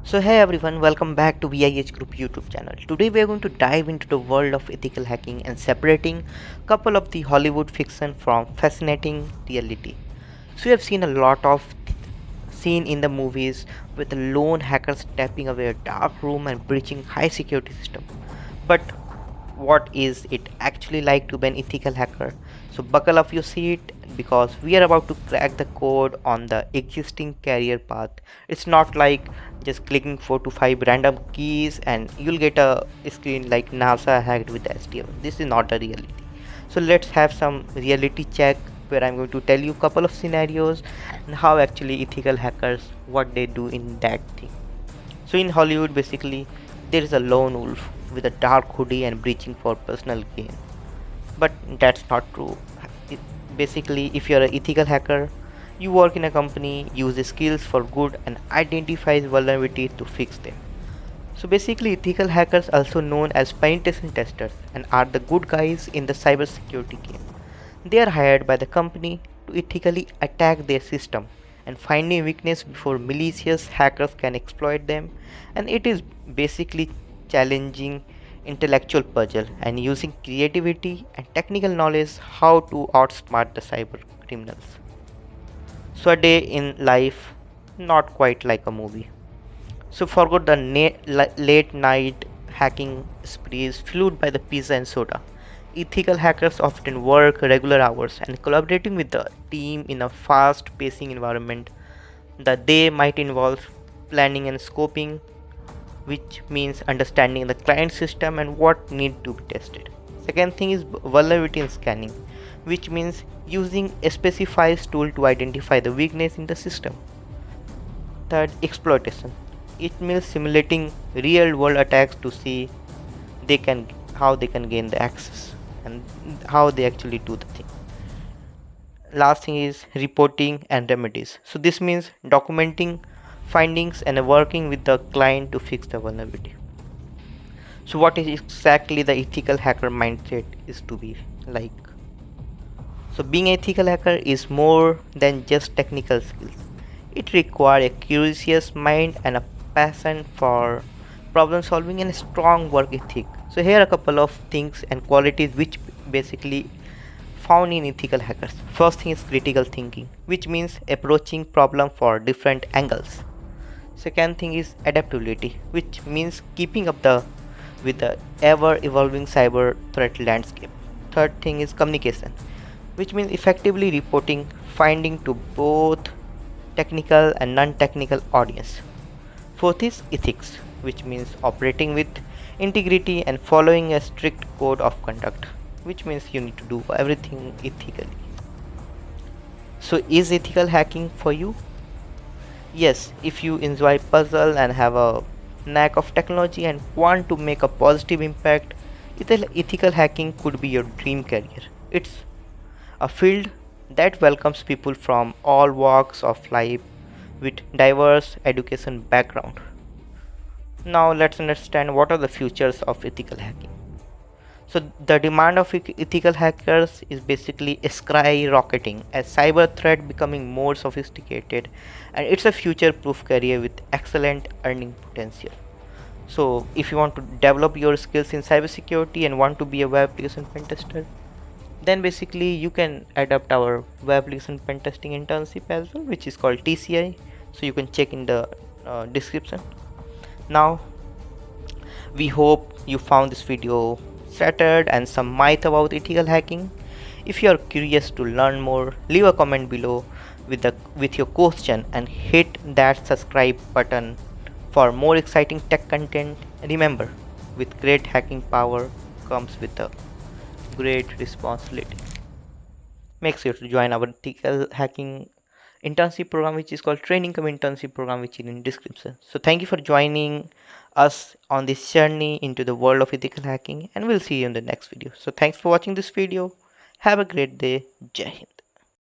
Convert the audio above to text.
So hey everyone, welcome back to VIEH Group YouTube channel. Today we are going to dive into the world of ethical hacking and separating couple of the Hollywood fiction from fascinating reality. So we have seen a lot of scene in the movies with the lone hackers stepping away a dark room and breaching high security system. But what is it actually like to be an ethical hacker? So buckle up your seat because we are about to crack the code on the existing career path. It's not like just clicking 4 to 5 random keys and you'll get a screen like NASA hacked with STM. This is not a reality. So let's have some reality check where I'm going to tell you a couple of scenarios and how actually ethical hackers what they do in that thing. So in Hollywood, basically, there is a lone wolf with a dark hoodie and breaching for personal gain. But that's not true. It- Basically, if you're an ethical hacker, you work in a company, use the skills for good, and identifies vulnerabilities to fix them. So basically, ethical hackers, also known as penetration testers, and are the good guys in the cybersecurity game. They are hired by the company to ethically attack their system and finding weakness before malicious hackers can exploit them. And it is basically challenging intellectual puzzle and using creativity and technical knowledge how to outsmart the cyber criminals. So a day in life, not quite like a movie. So forgot the late night hacking sprees fueled by the pizza and soda. Ethical hackers often work regular hours and collaborating with the team in a fast pacing environment. The day might involve planning and scoping, which means understanding the client system and what need to be tested. Second thing is vulnerability scanning, which means using a specified tool to identify the weakness in the system. Third, exploitation. It means simulating real world attacks to see they can how they can gain the access and how they actually do the thing. Last thing is reporting and remedies. So this means documenting findings and working with the client to fix the vulnerability. So what is exactly the ethical hacker mindset is to be like? So being an ethical hacker is more than just technical skills. It requires a curious mind and a passion for problem solving and a strong work ethic. So here are a couple of things and qualities which basically found in ethical hackers. First thing is critical thinking, which means approaching problem for different angles. Second thing is adaptability, which means keeping up the with the ever evolving cyber threat landscape. Third thing is communication, which means effectively reporting finding to both technical and non-technical audience. Fourth is ethics, which means operating with integrity and following a strict code of conduct, which means you need to do everything ethically. So is ethical hacking for you? Yes, if you enjoy puzzle and have a knack of technology and want to make a positive impact, ethical hacking could be your dream career. It's a field that welcomes people from all walks of life with diverse education background. Now let's understand what are the futures of ethical hacking. So the demand of ethical hackers is basically skyrocketing as cyber threat becoming more sophisticated, and it's a future proof career with excellent earning potential. So if you want to develop your skills in cybersecurity and want to be a web application pen tester, then basically you can adapt our web application pen testing internship as well, which is called TCI. So you can check in the description. Now we hope you found this video shattered and some myth about ethical hacking. If you are curious to learn more, leave a comment below with your question and hit that subscribe button for more exciting tech content. Remember, with great hacking power comes with a great responsibility. Make sure to join our ethical hacking internship program, which is called training cum internship program, which is in description. So thank you for joining us on this journey into the world of ethical hacking, and we'll see you in the next video. So thanks for watching this video. Have a great day. Jai Hind.